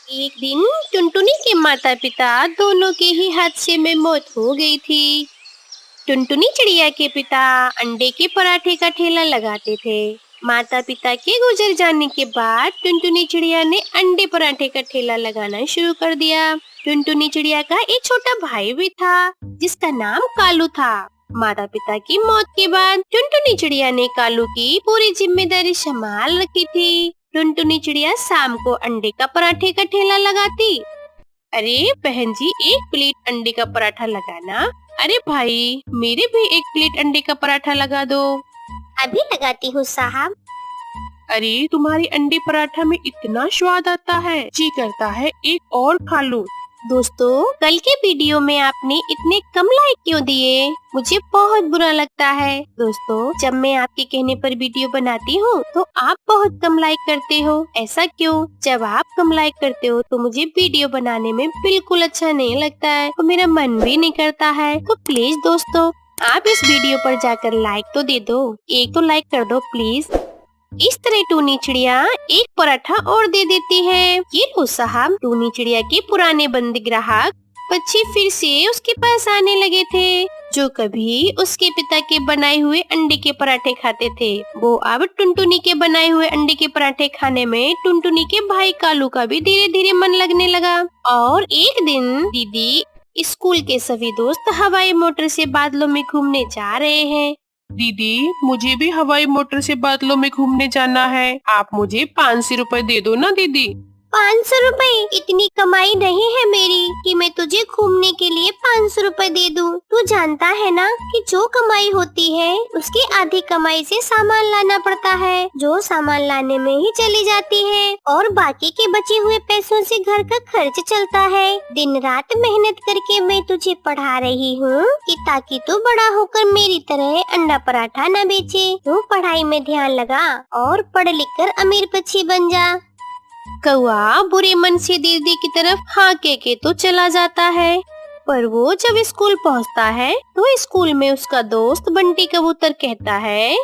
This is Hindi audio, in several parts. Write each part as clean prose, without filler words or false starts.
एक दिन टुनटुनी के माता पिता दोनों के ही हादसे में मौत हो गई थी। टुनटुनी चिड़िया के पिता अंडे के पराठे का ठेला लगाते थे। माता पिता के गुजर जाने के बाद टुनटुनी चिड़िया ने अंडे पराठे का ठेला लगाना शुरू कर दिया। टुनटुनी चिड़िया का एक छोटा भाई भी था जिसका नाम कालू था। माता पिता की मौत के बाद टुनटुनी चिड़िया ने कालू की पूरी जिम्मेदारी संभाल रखी थी। टुनटुनी चिड़िया शाम को अंडे का पराठे का ठेला लगाती। अरे बहन जी, एक प्लेट अंडे का पराठा लगाना। अरे भाई, मेरे भी एक प्लेट अंडे का पराठा लगा दो। अभी लगाती हूँ साहब। अरे तुम्हारी अंडे पराठा में इतना स्वाद आता है, जी करता है एक और खा लूं। दोस्तों, कल के वीडियो में आपने इतने कम लाइक क्यों दिए? मुझे बहुत बुरा लगता है। दोस्तों, जब मैं आपके कहने पर वीडियो बनाती हूँ तो आप बहुत कम लाइक करते हो। ऐसा क्यों? जब आप कम लाइक करते हो तो मुझे वीडियो बनाने में बिल्कुल अच्छा नहीं लगता है और मेरा मन भी नहीं करता है। तो प्लीज दोस्तों, आप इस वीडियो पर जाकर लाइक तो दे दो। एक तो लाइक कर दो प्लीज। इस तरह टूनी चिड़िया एक पराठा और दे देती है। ये लो साहब। टूनी चिड़िया के पुराने बंदी ग्राहक पक्षी फिर से उसके पास आने लगे थे, जो कभी उसके पिता के बनाए हुए अंडे के पराठे खाते थे। वो अब टुनटुनी के बनाए हुए अंडे के पराठे खाने में टुनटुनी के भाई कालू का भी धीरे धीरे मन लगने लगा। और एक दिन दीदी, स्कूल के सभी दोस्त हवाई मोटर से बादलों में घूमने जा रहे हैं। दीदी, मुझे भी हवाई मोटर से बादलों में घूमने जाना है। आप मुझे 500 रुपए दे दो ना दीदी। 500 रुपए? इतनी कमाई नहीं है मेरी कि मैं तुझे घूमने के लिए 500 रुपए दे दूं। तू जानता है ना कि जो कमाई होती है उसकी आधी कमाई से सामान लाना पड़ता है, जो सामान लाने में ही चली जाती है, और बाकी के बचे हुए पैसों से घर का खर्च चलता है। दिन रात मेहनत करके मैं तुझे पढ़ा रही हूँ कि ताकि तू बड़ा होकर मेरी तरह अंडा पराठा न बेचे। तू पढ़ाई में ध्यान लगा और पढ़ लिख कर अमीर पक्षी बन जा। कौआ बुरे मन से दीदी की तरफ हाँ के तो चला जाता है। पर वो जब स्कूल पहुंचता है तो स्कूल में उसका दोस्त बंटी कबूतर कहता है,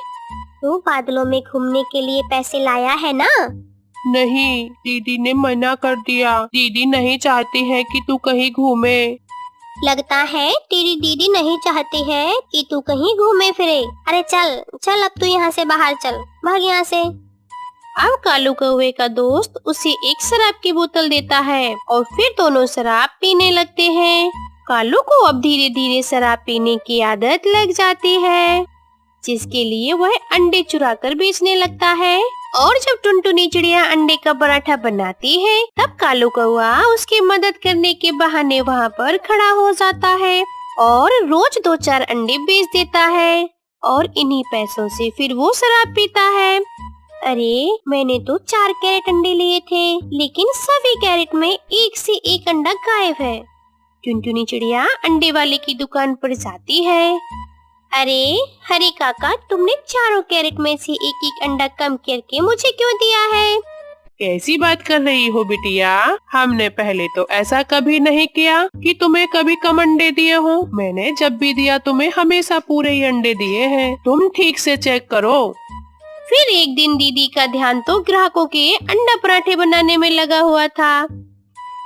तू बादलों में घूमने के लिए पैसे लाया है ना? नहीं, दीदी ने मना कर दिया। दीदी नहीं चाहती है कि तू कहीं घूमे। लगता है तेरी दीदी नहीं चाहती है कि तू कहीं घूमे फिरे। अरे चल चल, अब तू यहाँ से बाहर चल, भाग यहाँ से। अब कालू कौवे का दोस्त उसे एक शराब की बोतल देता है और फिर दोनों शराब पीने लगते हैं। कालू को अब धीरे धीरे शराब पीने की आदत लग जाती है, जिसके लिए वह अंडे चुरा कर बेचने लगता है। और जब टुनटुनी चिड़िया अंडे का पराठा बनाती है तब कालू कौवा उसकी मदद करने के बहाने वहाँ पर खड़ा हो जाता है और रोज 2-4 अंडे बेच देता है और इन्हीं पैसों से फिर वो शराब पीता है। अरे, मैंने तो 4 कैरेट अंडे लिए थे, लेकिन सभी कैरेट में एक से एक अंडा गायब है। टुनटुनी चिड़िया अंडे वाले की दुकान पर जाती है। अरे हरे काका, तुमने चारों कैरेट में से एक एक अंडा कम करके मुझे क्यों दिया है? कैसी बात कर रही हो बिटिया? हमने पहले तो ऐसा कभी नहीं किया कि तुम्हें कभी कम अंडे दिए हो। मैंने जब भी दिया तुम्हें हमेशा पूरे ही अंडे दिए हैं। तुम ठीक से चेक करो। फिर एक दिन दीदी का ध्यान तो ग्राहकों के अंडा पराठे बनाने में लगा हुआ था।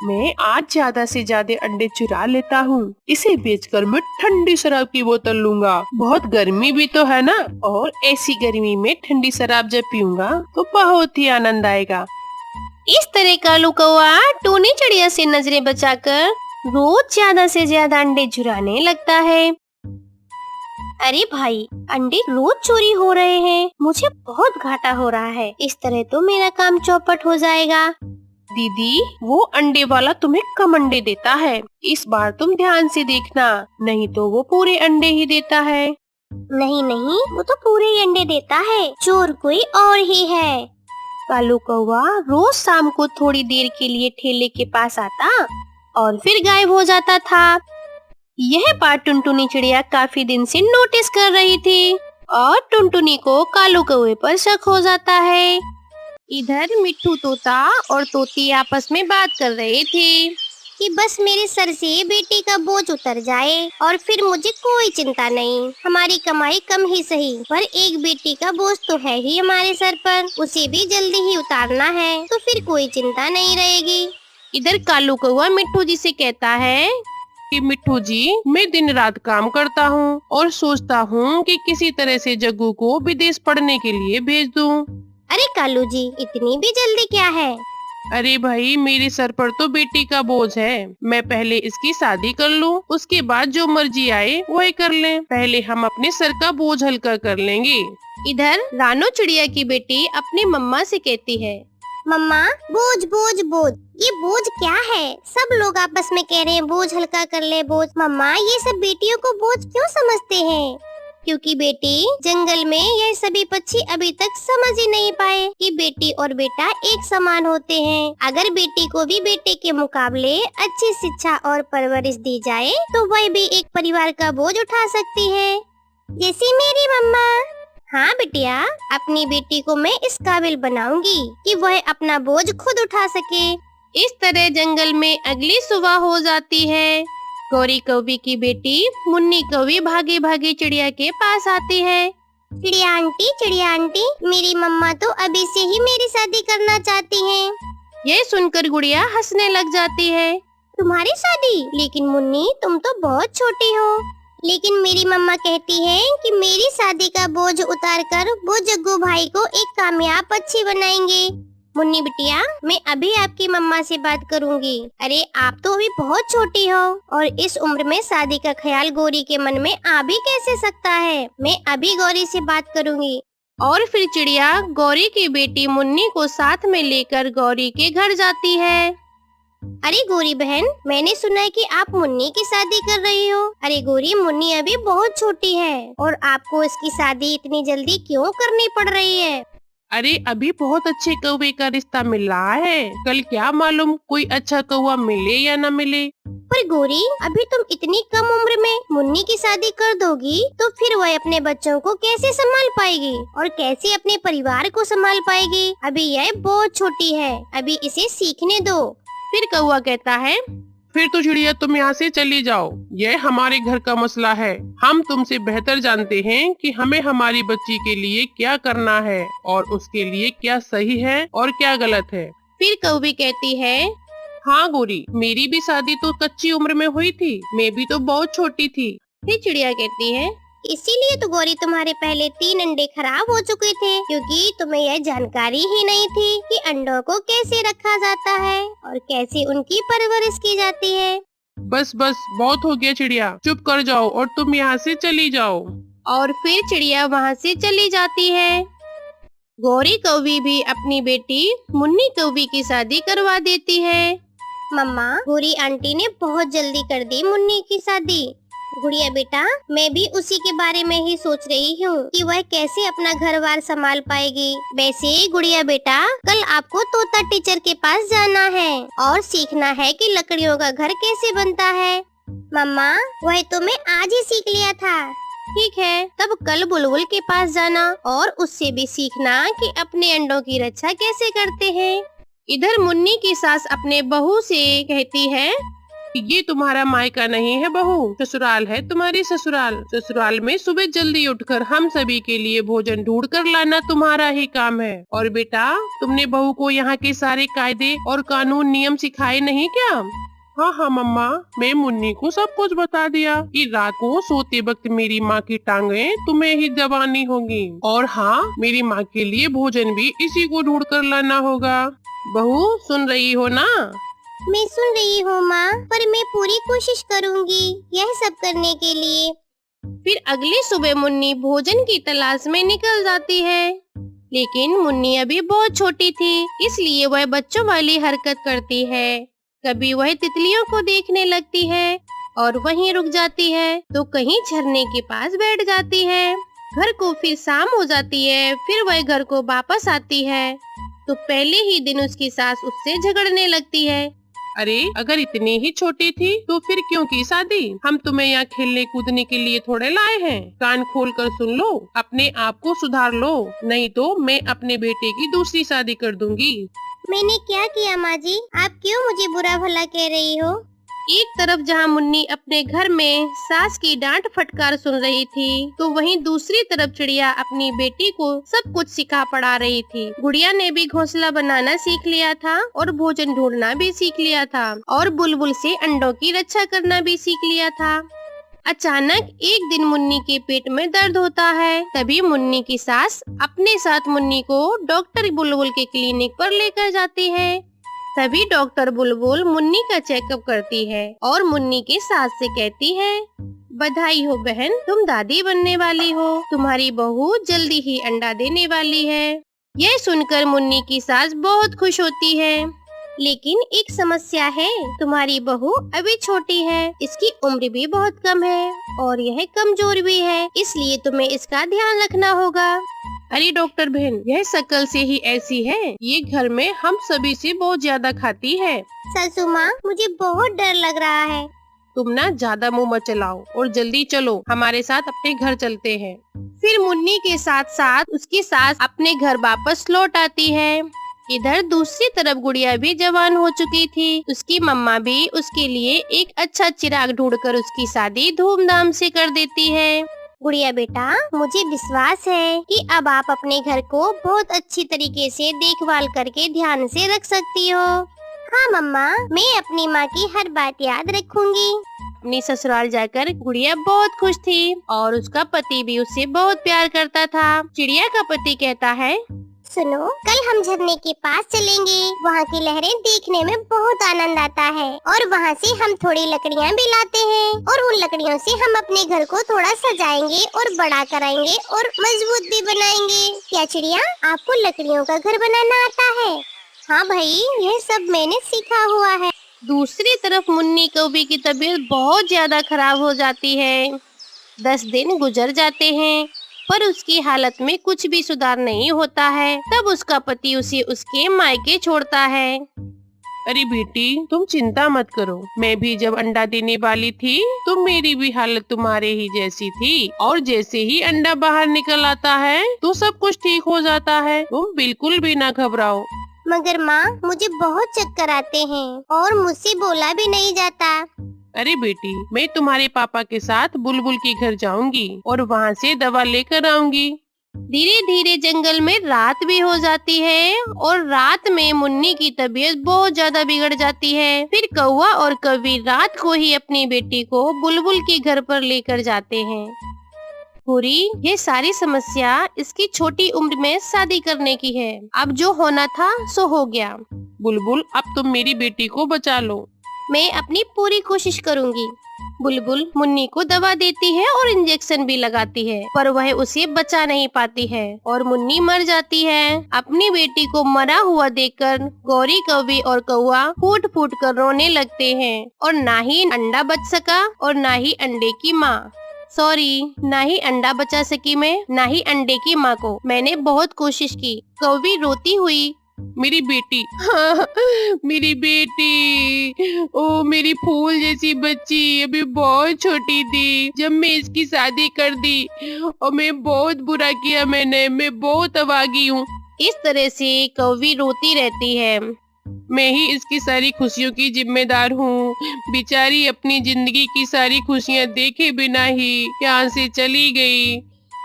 मैं आज ज्यादा से ज्यादा अंडे चुरा लेता हूँ। इसे बेचकर मैं ठंडी शराब की बोतल लूंगा। बहुत गर्मी भी तो है ना, और ऐसी गर्मी में ठंडी शराब जब पीऊंगा तो बहुत ही आनंद आएगा। इस तरह कालू कौवा टूनी चिड़िया से नजरें बचाकर रोज ज्यादा से ज्यादा अंडे चुराने लगता है। अरे भाई, अंडे रोज चोरी हो रहे हैं, मुझे बहुत घाटा हो रहा है। इस तरह तो मेरा काम चौपट हो जाएगा। दीदी, वो अंडे वाला तुम्हें कम अंडे देता है। इस बार तुम ध्यान से देखना, नहीं तो वो पूरे अंडे ही देता है। नहीं नहीं, वो तो पूरे ही अंडे देता है, चोर कोई और ही है। कालू कौवा रोज शाम को थोड़ी देर के लिए ठेले के पास आता और फिर गायब हो जाता था। यह बात टुनटुनी चिड़िया काफी दिन से नोटिस कर रही थी और टुनटुनी को कालू कौवे पर शक हो जाता है। इधर मिट्ठू तोता और तोती आपस में बात कर रहे थे कि बस मेरे सर से बेटी का बोझ उतर जाए और फिर मुझे कोई चिंता नहीं। हमारी कमाई कम ही सही, पर एक बेटी का बोझ तो है ही हमारे सर पर, उसे भी जल्दी ही उतारना है, तो फिर कोई चिंता नहीं रहेगी। इधर कालू कौवा मिट्ठू जी से कहता है कि मिट्ठू जी, मैं दिन रात काम करता हूँ और सोचता हूँ कि किसी तरह से जग्गू को विदेश पढ़ने के लिए भेज दूँ। अरे कालू जी, इतनी भी जल्दी क्या है? अरे भाई, मेरे सर पर तो बेटी का बोझ है। मैं पहले इसकी शादी कर लूँ, उसके बाद जो मर्जी आए वही कर लें। पहले हम अपने सर का बोझ हल्का कर लेंगे। इधर रानो चिड़िया की बेटी अपनी मम्मा से कहती है, मम्मा, बोझ बोझ बोझ, ये बोझ क्या है? सब लोग आपस में कह रहे हैं बोझ हल्का कर ले बोझ। मम्मा, ये सब बेटियों को बोझ क्यों समझते हैं? क्योंकि बेटी, जंगल में यह सभी पक्षी अभी तक समझ ही नहीं पाए कि बेटी और बेटा एक समान होते हैं। अगर बेटी को भी बेटे के मुकाबले अच्छी शिक्षा और परवरिश दी जाए तो वह भी एक परिवार का बोझ उठा सकती है, जैसी मेरी मम्मा। हाँ बिटिया, अपनी बेटी को मैं इस काबिल बनाऊंगी कि वह अपना बोझ खुद उठा सके। इस तरह जंगल में अगली सुबह हो जाती है। गौरी कौवी की बेटी मुन्नी कौवी भागे भागे चिड़िया के पास आती है। चिड़िया आंटी, मेरी मम्मा तो अभी से ही मेरी शादी करना चाहती हैं। यह सुनकर गुड़िया हंसने लग जाती है। तुम्हारी शादी? लेकिन मुन्नी, तुम तो बहुत छोटी हो। लेकिन मेरी मम्मा कहती है कि मेरी शादी का बोझ उतारकर वो जग्गू भाई को एक कामयाब पक्षी बनाएंगे। मुन्नी बिटिया, मैं अभी आपकी मम्मा से बात करूंगी। अरे आप तो अभी बहुत छोटी हो और इस उम्र में शादी का ख्याल गौरी के मन में आ भी कैसे सकता है? मैं अभी गौरी से बात करूंगी। और फिर चिड़िया गौरी की बेटी मुन्नी को साथ में लेकर गौरी के घर जाती है। अरे गौरी बहन, मैंने सुना है कि आप मुन्नी की शादी कर रही हो। अरे गौरी, मुन्नी अभी बहुत छोटी है और आपको इसकी शादी इतनी जल्दी क्यों करनी पड़ रही है? अरे अभी बहुत अच्छे कौवे का रिश्ता मिल रहा है, कल क्या मालूम कोई अच्छा कौवा मिले या न मिले। पर गौरी, अभी तुम इतनी कम उम्र में मुन्नी की शादी कर दोगी तो फिर वह अपने बच्चों को कैसे संभाल पाएगी और कैसे अपने परिवार को संभाल पाएगी? अभी यह बहुत छोटी है, अभी इसे सीखने दो। फिर कौवा कहता है, फिर तो चिड़िया तुम यहाँ से चली जाओ, यह हमारे घर का मसला है। हम तुमसे बेहतर जानते हैं कि हमें हमारी बच्ची के लिए क्या करना है और उसके लिए क्या सही है और क्या गलत है। फिर कौवी कहती है, हाँ गौरी, मेरी भी शादी तो कच्ची उम्र में हुई थी, मैं भी तो बहुत छोटी थी। फिर चिड़िया कहती है, इसीलिए तो गौरी तुम्हारे पहले 3 अंडे खराब हो चुके थे, क्योंकि तुम्हें यह जानकारी ही नहीं थी कि अंडों को कैसे रखा जाता है और कैसे उनकी परवरिश की जाती है। बस बस, बहुत हो गया चिड़िया, चुप कर जाओ और तुम यहाँ से चली जाओ। और फिर चिड़िया वहाँ से चली जाती है। गौरी कौवी भी अपनी बेटी मुन्नी कौवी की शादी करवा देती है। मम्मा, गौरी आंटी ने बहुत जल्दी कर दी मुन्नी की शादी। गुड़िया बेटा, मैं भी उसी के बारे में ही सोच रही हूँ कि वह कैसे अपना घर-बार संभाल पाएगी। वैसे गुड़िया बेटा, कल आपको तोता टीचर के पास जाना है और सीखना है कि लकड़ियों का घर कैसे बनता है। मम्मा, वह तो मैं आज ही सीख लिया था। ठीक है, तब कल बुलबुल के पास जाना और उससे भी सीखना कि अपने अंडों की रक्षा कैसे करते हैं। इधर मुन्नी की सास अपने बहू से कहती है, ये तुम्हारा मायका नहीं है बहू, ससुराल है तुम्हारी ससुराल। ससुराल में सुबह जल्दी उठकर हम सभी के लिए भोजन ढूंढ कर लाना तुम्हारा ही काम है। और बेटा, तुमने बहू को यहाँ के सारे कायदे और कानून नियम सिखाए नहीं क्या? हाँ हाँ मम्मा, मैं मुन्नी को सब कुछ बता दिया कि रात को सोते वक्त मेरी माँ की टांगे तुम्हें ही दबानी होगी। और हाँ, मेरी माँ के लिए भोजन भी इसी को ढूंढ कर लाना होगा। बहू, सुन रही हो ना? मैं सुन रही हूँ माँ, पर मैं पूरी कोशिश करूँगी यह सब करने के लिए। फिर अगली सुबह मुन्नी भोजन की तलाश में निकल जाती है, लेकिन मुन्नी अभी बहुत छोटी थी, इसलिए वह बच्चों वाली हरकत करती है। कभी वह तितलियों को देखने लगती है और वहीं रुक जाती है, तो कहीं झरने के पास बैठ जाती है। घर को फिर शाम हो जाती है, फिर वह घर को वापस आती है, तो पहले ही दिन उसकी सास उससे झगड़ने लगती है। अरे, अगर इतनी ही छोटी थी तो फिर क्यों की शादी? हम तुम्हें यहाँ खेलने कूदने के लिए थोड़े लाए हैं। कान खोल कर सुन लो, अपने आप को सुधार लो, नहीं तो मैं अपने बेटे की दूसरी शादी कर दूंगी। मैंने क्या किया माँ जी? आप क्यों मुझे बुरा भला कह रही हो? एक तरफ जहाँ मुन्नी अपने घर में सास की डांट फटकार सुन रही थी, तो वहीं दूसरी तरफ चिड़िया अपनी बेटी को सब कुछ सिखा पढ़ा रही थी। गुड़िया ने भी घोंसला बनाना सीख लिया था और भोजन ढूंढना भी सीख लिया था और बुलबुल से अंडों की रक्षा करना भी सीख लिया था। अचानक एक दिन मुन्नी के पेट में दर्द होता है। तभी मुन्नी की सास अपने साथ मुन्नी को डॉक्टर बुलबुल के क्लिनिक पर लेकर जाती है। तभी डॉक्टर बुलबुल मुन्नी का चेकअप करती है और मुन्नी की सास से कहती है, बधाई हो बहन, तुम दादी बनने वाली हो। तुम्हारी बहू जल्दी ही अंडा देने वाली है। यह सुनकर मुन्नी की सास बहुत खुश होती है। लेकिन एक समस्या है, तुम्हारी बहू अभी छोटी है, इसकी उम्र भी बहुत कम है और यह कमजोर भी है, इसलिए तुम्हें इसका ध्यान रखना होगा। अरे डॉक्टर बहन, यह शकल से ही ऐसी है, ये घर में हम सभी से बहुत ज्यादा खाती है। सासू माँ, मुझे बहुत डर लग रहा है। तुम ना ज्यादा मुंह मत चलाओ और जल्दी चलो, हमारे साथ अपने घर चलते हैं। फिर मुन्नी के साथ साथ उसकी सास अपने घर वापस लौट आती है। इधर दूसरी तरफ गुड़िया भी जवान हो चुकी थी। उसकी मम्मा भी उसके लिए एक अच्छा चिराग ढूंढकर उसकी शादी धूमधाम से कर देती है। गुड़िया बेटा, मुझे विश्वास है कि अब आप अपने घर को बहुत अच्छी तरीके से देखभाल करके ध्यान से रख सकती हो। हाँ मम्मा, मैं अपनी माँ की हर बात याद रखूंगी। अपनी ससुराल जाकर गुड़िया बहुत खुश थी और उसका पति भी उससे बहुत प्यार करता था। चिड़िया का पति कहता है, सुनो, कल हम झरने के पास चलेंगे। वहाँ की लहरें देखने में बहुत आनंद आता है और वहाँ से हम थोड़ी लकड़ियाँ भी लाते हैं और उन लकड़ियों से हम अपने घर को थोड़ा सजाएंगे और बड़ा कराएंगे और मजबूत भी बनाएंगे। क्या चिड़िया, आपको लकड़ियों का घर बनाना आता है? हाँ भाई, यह सब मैंने सीखा हुआ है। दूसरी तरफ मुन्नी कौवी की तबीयत बहुत ज्यादा खराब हो जाती है। 10 दिन गुजर जाते हैं पर उसकी हालत में कुछ भी सुधार नहीं होता है। तब उसका पति उसे उसके मायके छोड़ता है। अरे बेटी, तुम चिंता मत करो, मैं भी जब अंडा देने वाली थी तो मेरी भी हालत तुम्हारे ही जैसी थी और जैसे ही अंडा बाहर निकल आता है तो सब कुछ ठीक हो जाता है। तुम बिल्कुल भी ना घबराओ। मगर माँ, मुझे बहुत चक्कर आते हैं और मुझसे बोला भी नहीं जाता। अरे बेटी, मैं तुम्हारे पापा के साथ बुलबुल के घर जाऊंगी और वहाँ से दवा लेकर आऊंगी। धीरे धीरे जंगल में रात भी हो जाती है और रात में मुन्नी की तबीयत बहुत ज्यादा बिगड़ जाती है। फिर कौवा और कौवी रात को ही अपनी बेटी को बुलबुल के घर पर लेकर जाते हैं। पूरी ये सारी समस्या इसकी छोटी उम्र में शादी करने की है। अब जो होना था सो हो गया। बुलबुल, अब तुम मेरी बेटी को बचा लो। मैं अपनी पूरी कोशिश करूंगी। बुलबुल मुन्नी को दवा देती है और इंजेक्शन भी लगाती है, पर वह उसे बचा नहीं पाती है और मुन्नी मर जाती है। अपनी बेटी को मरा हुआ देखकर गौरी, कौवी और कौवा फूट फूट कर रोने लगते हैं और ना ही अंडा बच सका और ना ही अंडे की माँ। सॉरी, ना ही अंडा बचा सकी मैं, ना ही अंडे की माँ को। मैंने बहुत कोशिश की। कौवी रोती हुई, मेरी बेटी, हाँ, मेरी बेटी, ओ मेरी फूल जैसी बच्ची, अभी बहुत छोटी थी जब मैं इसकी शादी कर दी और मैं बहुत बुरा किया मैं बहुत अभागी हूँ। इस तरह से कौवी रोती रहती है। मैं ही इसकी सारी खुशियों की जिम्मेदार हूँ। बेचारी अपनी जिंदगी की सारी खुशियाँ देखे बिना ही यहाँ से चली गई।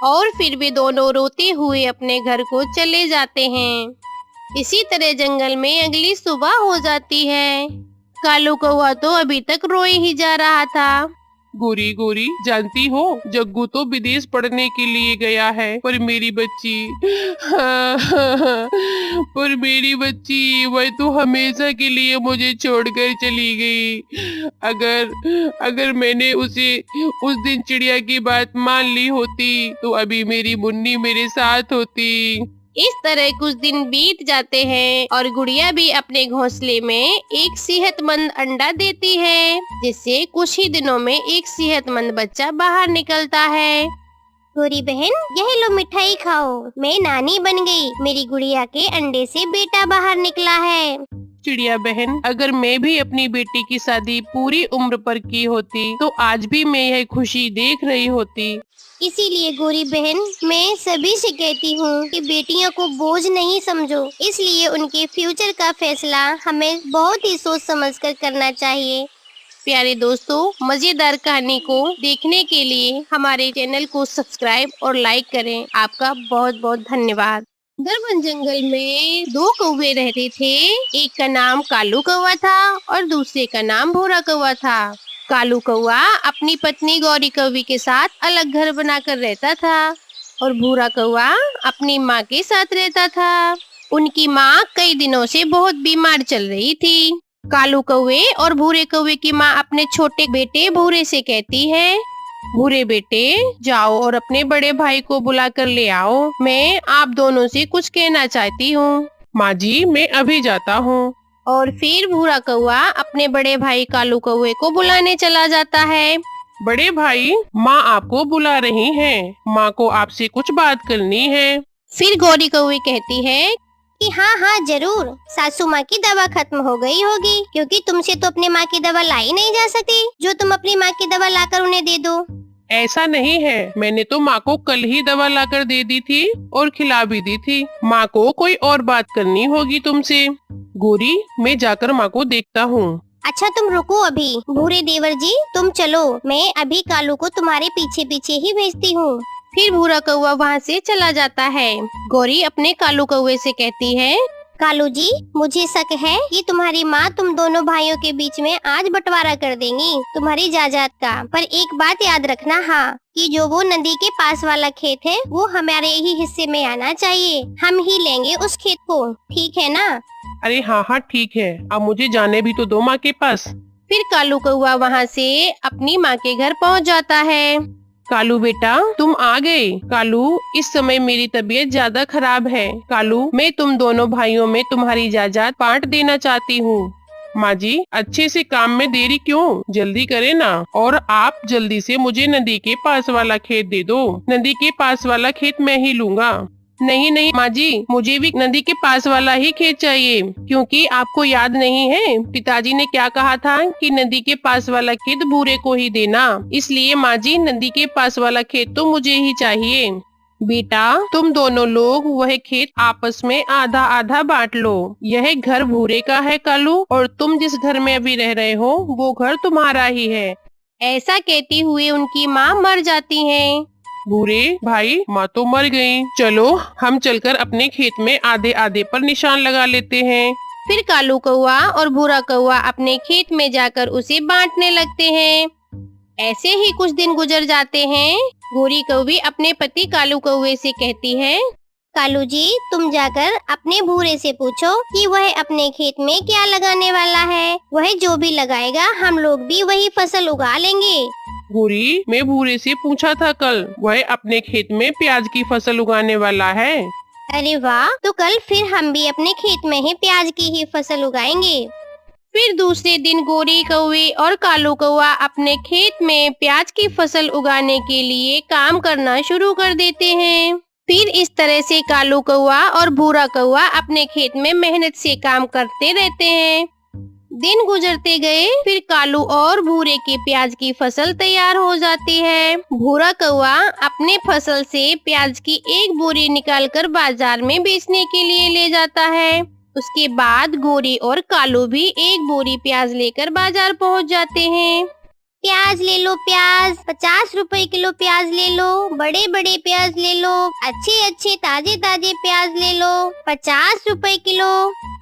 और फिर भी दोनों रोते हुए अपने घर को चले जाते हैं। इसी तरह जंगल में अगली सुबह हो जाती है। कालू कौवा तो अभी तक रोए ही जा रहा था। गोरी गोरी, जानती हो, जग्गू तो विदेश पढ़ने के लिए गया है, पर मेरी बच्ची पर मेरी बच्ची, वह तो हमेशा के लिए मुझे छोड़कर चली गई। अगर मैंने उसे उस दिन चिड़िया की बात मान ली होती तो अभी मेरी मुन्नी मेरे साथ होती। इस तरह कुछ दिन बीत जाते हैं और गुड़िया भी अपने घोंसले में एक सेहतमंद अंडा देती है, जिससे कुछ ही दिनों में एक सेहतमंद बच्चा बाहर निकलता है। गौरी बहन, यह लो मिठाई खाओ, मैं नानी बन गई। मेरी गुड़िया के अंडे से बेटा बाहर निकला है। चिड़िया बहन, अगर मैं भी अपनी बेटी की शादी पूरी उम्र पर की होती तो आज भी मैं यह खुशी देख रही होती। इसीलिए गौरी बहन, मैं सभी से कहती हूँ कि बेटियों को बोझ नहीं समझो, इसलिए उनके फ्यूचर का फैसला हमें बहुत ही सोच समझकर करना चाहिए। प्यारे दोस्तों, मजेदार कहानी को देखने के लिए हमारे चैनल को सब्सक्राइब और लाइक करें। आपका बहुत बहुत धन्यवाद। घन जंगल में दो कौवे रहते थे। एक का नाम कालू कौवा था और दूसरे का नाम भूरा कौवा था। कालू कौवा अपनी पत्नी गौरी कौवी के साथ अलग घर बनाकर रहता था और भूरा कौवा अपनी माँ के साथ रहता था। उनकी माँ कई दिनों से बहुत बीमार चल रही थी। कालू कौवे और भूरे कौवे की माँ अपने छोटे बेटे भूरे से कहती है, भूरे बेटे जाओ और अपने बड़े भाई को बुला कर ले आओ, मैं आप दोनों से कुछ कहना चाहती हूँ। माँ जी, मैं अभी जाता हूँ। और फिर भूरा कौवा अपने बड़े भाई कालू कौवे को बुलाने चला जाता है। बड़े भाई, माँ आपको बुला रही हैं। माँ को आपसे कुछ बात करनी है। फिर गौरी कौवे कहती है कि हाँ हाँ जरूर, सासू माँ की दवा खत्म हो गई होगी, क्योंकि तुमसे तो अपनी माँ की दवा लाई नहीं जा सकती जो तुम अपनी माँ की दवा लाकर उन्हें दे दो। ऐसा नहीं है, मैंने तो माँ को कल ही दवा लाकर दे दी थी और खिला भी दी थी। माँ को कोई और बात करनी होगी तुमसे। गौरी, मैं जाकर माँ को देखता हूँ। अच्छा तुम रुको अभी। भूरे देवर जी तुम चलो, मैं अभी कालू को तुम्हारे पीछे पीछे ही भेजती हूँ। फिर भूरा कौवा वहाँ से चला जाता है। गौरी अपने कालू कौवे से कहती है, कालू जी मुझे शक है कि तुम्हारी माँ तुम दोनों भाइयों के बीच में आज बंटवारा कर देंगी तुम्हारी जायदाद का। पर एक बात याद रखना, हाँ, कि जो वो नदी के पास वाला खेत है वो हमारे ही हिस्से में आना चाहिए। हम ही लेंगे उस खेत को, ठीक है ना? अरे हाँ हाँ ठीक है, अब मुझे जाने भी तो दो माँ के पास। फिर कालू कौवा वहाँ से अपनी माँ के घर पहुँच जाता है। कालू बेटा, तुम आ गए। कालू, इस समय मेरी तबीयत ज्यादा खराब है। कालू, मैं तुम दोनों भाइयों में तुम्हारी जायदाद बांट देना चाहती हूँ। माँ जी, अच्छे से काम में देरी क्यों, जल्दी करे ना। और आप जल्दी से मुझे नदी के पास वाला खेत दे दो। नदी के पास वाला खेत मैं ही लूंगा। नहीं नहीं माँ जी, मुझे भी नदी के पास वाला ही खेत चाहिए, क्योंकि आपको याद नहीं है पिताजी ने क्या कहा था कि नदी के पास वाला खेत भूरे को ही देना। इसलिए माँ जी, नदी के पास वाला खेत तो मुझे ही चाहिए। बेटा, तुम दोनों लोग वह खेत आपस में आधा आधा बांट लो। यह घर भूरे का है कालू, और तुम जिस घर में अभी रह रहे हो वो घर तुम्हारा ही है। ऐसा कहती हुए उनकी माँ मर जाती है। भूरे भाई, माँ तो मर गई। चलो हम चलकर अपने खेत में आधे आधे पर निशान लगा लेते हैं। फिर कालू कौवा और भूरा कौवा अपने खेत में जाकर उसे बांटने लगते हैं। ऐसे ही कुछ दिन गुजर जाते हैं। भूरी कौवी अपने पति कालू कौवे से कहती है, कालू जी तुम जाकर अपने भूरे से पूछो कि वह अपने खेत में क्या लगाने वाला है। वह जो भी लगाएगा हम लोग भी वही फसल उगा लेंगे। भूरी, मैं भूरे से पूछा था कल, वह अपने खेत में प्याज की फसल उगाने वाला है। अरे वाह, तो कल फिर हम भी अपने खेत में ही प्याज की ही फसल उगाएंगे। फिर दूसरे दिन गोरी कौवी और कालू कौवा अपने खेत में प्याज की फसल उगाने के लिए काम करना शुरू कर देते हैं। फिर इस तरह से कालू कौवा और भूरा कौवा अपने खेत में मेहनत से काम करते रहते हैं। दिन गुजरते गए, फिर कालू और भूरे की प्याज की फसल तैयार हो जाती है। भूरा कौवा अपने फसल से प्याज की एक बोरी निकालकर बाजार में बेचने के लिए ले जाता है। उसके बाद गोरी और कालू भी एक बोरी प्याज लेकर बाजार पहुंच जाते हैं। प्याज ले लो प्याज, 50 रुपए किलो प्याज ले लो, बड़े बड़े प्याज ले लो, अच्छे अच्छे ताजे ताजे प्याज ले लो, 50 रुपए किलो।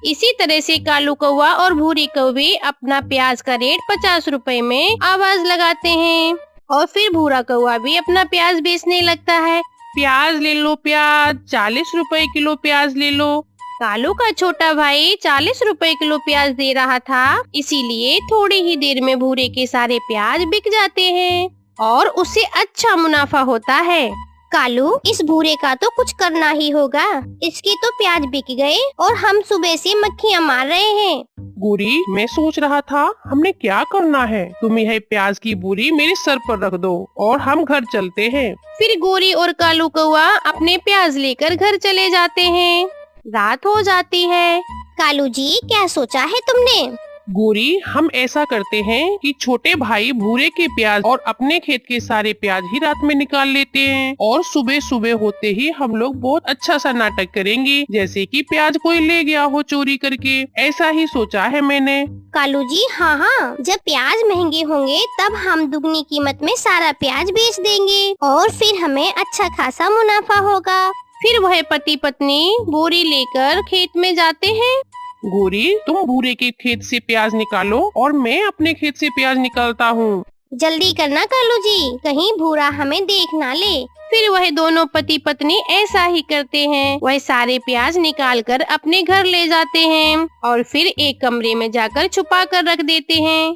इसी तरह से कालू कौवा और भूरी कौवी अपना प्याज का रेट 50 रुपए में आवाज लगाते हैं। और फिर भूरा कौवा भी अपना प्याज बेचने लगता है। प्याज ले लो प्याज, 40 रुपए किलो प्याज ले लो। कालू का छोटा भाई 40 रुपए किलो प्याज दे रहा था, इसीलिए थोड़ी ही देर में भूरे के सारे प्याज बिक जाते हैं और उससे अच्छा मुनाफा होता है। कालू, इस भूरे का तो कुछ करना ही होगा। इसके तो प्याज बिक गए और हम सुबह से मक्खियाँ मार रहे हैं। गोरी, मैं सोच रहा था हमने क्या करना है। तुम यह प्याज की बोरी मेरे सर पर रख दो और हम घर चलते हैं। फिर गोरी और कालू कौवा अपने प्याज लेकर घर चले जाते हैं। रात हो जाती है। कालू जी, क्या सोचा है तुमने? गोरी, हम ऐसा करते हैं कि छोटे भाई भूरे के प्याज और अपने खेत के सारे प्याज ही रात में निकाल लेते हैं और सुबह सुबह होते ही हम लोग बहुत अच्छा सा नाटक करेंगे, जैसे कि प्याज कोई ले गया हो चोरी करके। ऐसा ही सोचा है मैंने। कालू जी, हाँ, जब प्याज महंगे होंगे तब हम दुगनी कीमत में सारा प्याज बेच देंगे और फिर हमें अच्छा खासा मुनाफा होगा। फिर वह पति पत्नी बोरी लेकर खेत में जाते हैं। गोरी, तुम भूरे के खेत से प्याज निकालो और मैं अपने खेत से प्याज निकालता हूँ। जल्दी करना कालू जी, कहीं भूरा हमें देख ना ले। फिर वह दोनों पति पत्नी ऐसा ही करते हैं। वह सारे प्याज निकाल कर अपने घर ले जाते हैं और फिर एक कमरे में जाकर छुपा कर रख देते हैं।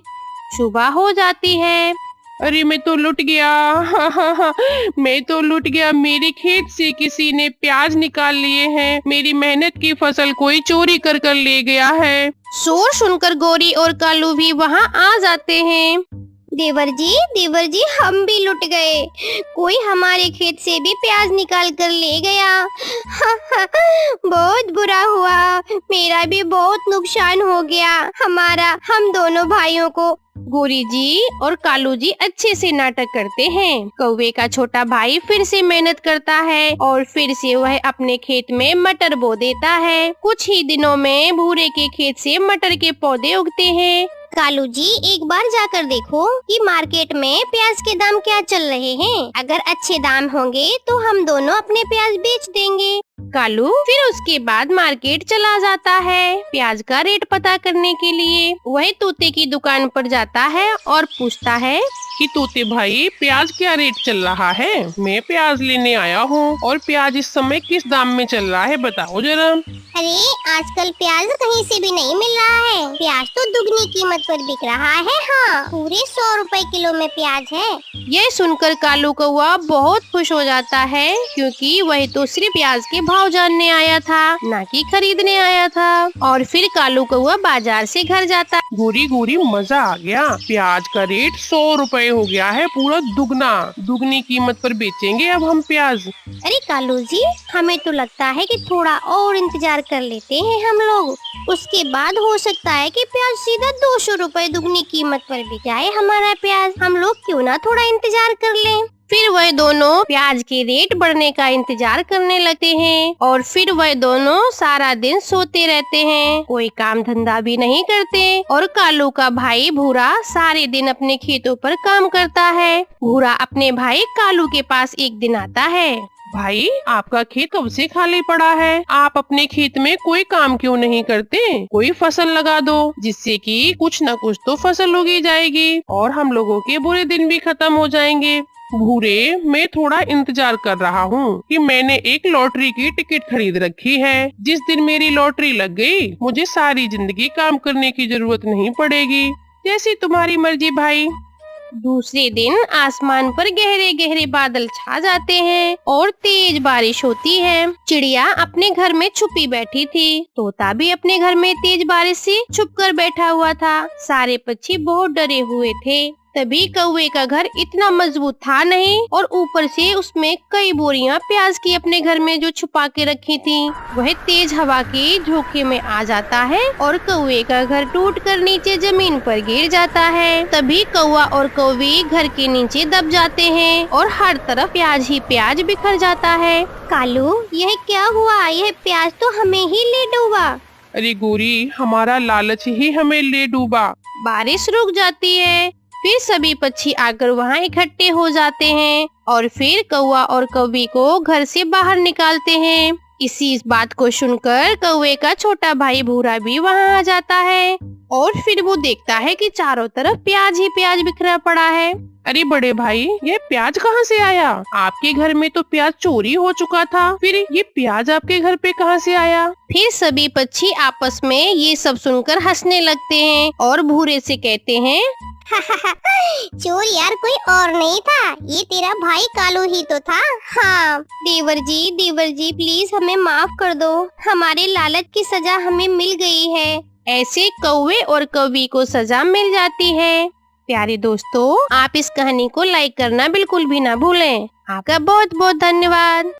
सुबह हो जाती है। अरे मैं तो लुट गया। मैं तो लुट गया। मेरे खेत से किसी ने प्याज निकाल लिए हैं। मेरी मेहनत की फसल कोई चोरी कर कर ले गया है। शोर सुनकर गोरी और कालू भी वहाँ आ जाते हैं। देवर जी, हम भी लुट गए। कोई हमारे खेत से भी प्याज निकाल कर ले गया। बहुत बुरा हुआ। मेरा भी बहुत नुकसान हो गया। हम दोनों भाइयों को। गोरी जी और कालू जी अच्छे से नाटक करते हैं। कौवे का छोटा भाई फिर से मेहनत करता है और फिर से वह अपने खेत में मटर बो देता है। कुछ ही दिनों में भूरे के खेत से मटर के पौधे उगते हैं। कालू जी, एक बार जाकर देखो कि मार्केट में प्याज के दाम क्या चल रहे हैं। अगर अच्छे दाम होंगे तो हम दोनों अपने प्याज बेच देंगे। कालू फिर उसके बाद मार्केट चला जाता है प्याज का रेट पता करने के लिए। वह तोते की दुकान पर जाता है और पूछता है कि तोते भाई, प्याज क्या रेट चल रहा है? मैं प्याज लेने आया हूँ और प्याज इस समय किस दाम में चल रहा है, बताओ जरा। अरे आजकल प्याज कहीं से भी नहीं मिल रहा है। प्याज तो दुगनी कीमत पर बिक रहा है। हाँ, पूरे 100 रुपए किलो में प्याज है। यह सुनकर कालू कौवा बहुत खुश हो जाता है, क्योंकि वह तो सिर्फ प्याज के भाव जानने आया था, ना कि खरीदने आया था। और फिर कालू कौवा बाजार से घर जाता। गोरी, मजा आ गया। प्याज का रेट 100 रुपए हो गया है, पूरा दुगना। दुगनी कीमत पर बेचेंगे अब हम प्याज। अरे कालू जी, हमें तो लगता है कि थोड़ा और इंतजार कर लेते हैं हम लोग। उसके बाद हो सकता है कि प्याज सीधा 200 रुपए दुगनी कीमत पर बिक जाए हमारा प्याज। हम लोग क्यों ना थोड़ा इंतजार कर लें। फिर वह दोनों प्याज के रेट बढ़ने का इंतजार करने लगते हैं और फिर वह दोनों सारा दिन सोते रहते हैं, कोई काम धंधा भी नहीं करते। और कालू का भाई भूरा सारे दिन अपने खेतों पर काम करता है। भूरा अपने भाई कालू के पास एक दिन आता है। भाई, आपका खेत कब से खाली पड़ा है? आप अपने खेत में कोई काम क्यों नहीं करते? कोई फसल लगा दो, जिससे कि कुछ न कुछ तो फसल उगी जाएगी और हम लोगों के बुरे दिन भी खत्म हो जाएंगे। भूरे, मैं थोड़ा इंतजार कर रहा हूँ कि मैंने एक लॉटरी की टिकट खरीद रखी है। जिस दिन मेरी लॉटरी लग गई, मुझे सारी जिंदगी काम करने की जरूरत नहीं पड़ेगी। जैसी तुम्हारी मर्जी भाई। दूसरे दिन आसमान पर गहरे गहरे बादल छा जाते हैं और तेज बारिश होती है। चिड़िया अपने घर में छुपी बैठी थी। तोता भी अपने घर में तेज बारिश से छुपकर बैठा हुआ था। सारे पक्षी बहुत डरे हुए थे। तभी कौवे का घर इतना मजबूत था नहीं और ऊपर से उसमें कई बोरियां प्याज की अपने घर में जो छुपा के रखी थी। वह तेज हवा के झोंके में आ जाता है और कौवे का घर टूटकर नीचे जमीन पर गिर जाता है। तभी कौवा और कौवी घर के नीचे दब जाते हैं और हर तरफ प्याज ही प्याज बिखर जाता है। कालू, यह क्या हुआ? यह प्याज तो हमें ही ले डूबा। अरे गोरी, हमारा लालच ही हमें ले डूबा। बारिश रुक जाती है। फिर सभी पक्षी आकर वहाँ इकट्ठे हो जाते हैं और फिर कौवा और कौवी को घर से बाहर निकालते हैं। इस बात को सुनकर कौवे का छोटा भाई भूरा भी वहाँ आ जाता है और फिर वो देखता है कि चारों तरफ प्याज ही प्याज बिखरा पड़ा है। अरे बड़े भाई, ये प्याज कहाँ से आया? आपके घर में तो प्याज चोरी हो चुका था, फिर ये प्याज आपके घर पे कहाँ से आया? फिर सभी पक्षी आपस में ये सब सुनकर हंसने लगते हैं और भूरे से कहते हैं, चोर यार कोई और नहीं था, ये तेरा भाई कालू ही तो था। हाँ, देवर जी प्लीज हमें माफ कर दो। हमारे लालच की सजा हमें मिल गई है। ऐसे कौवे और कौवी को सजा मिल जाती है। प्यारे दोस्तों, आप इस कहानी को लाइक करना बिल्कुल भी ना भूलें। आपका बहुत बहुत धन्यवाद।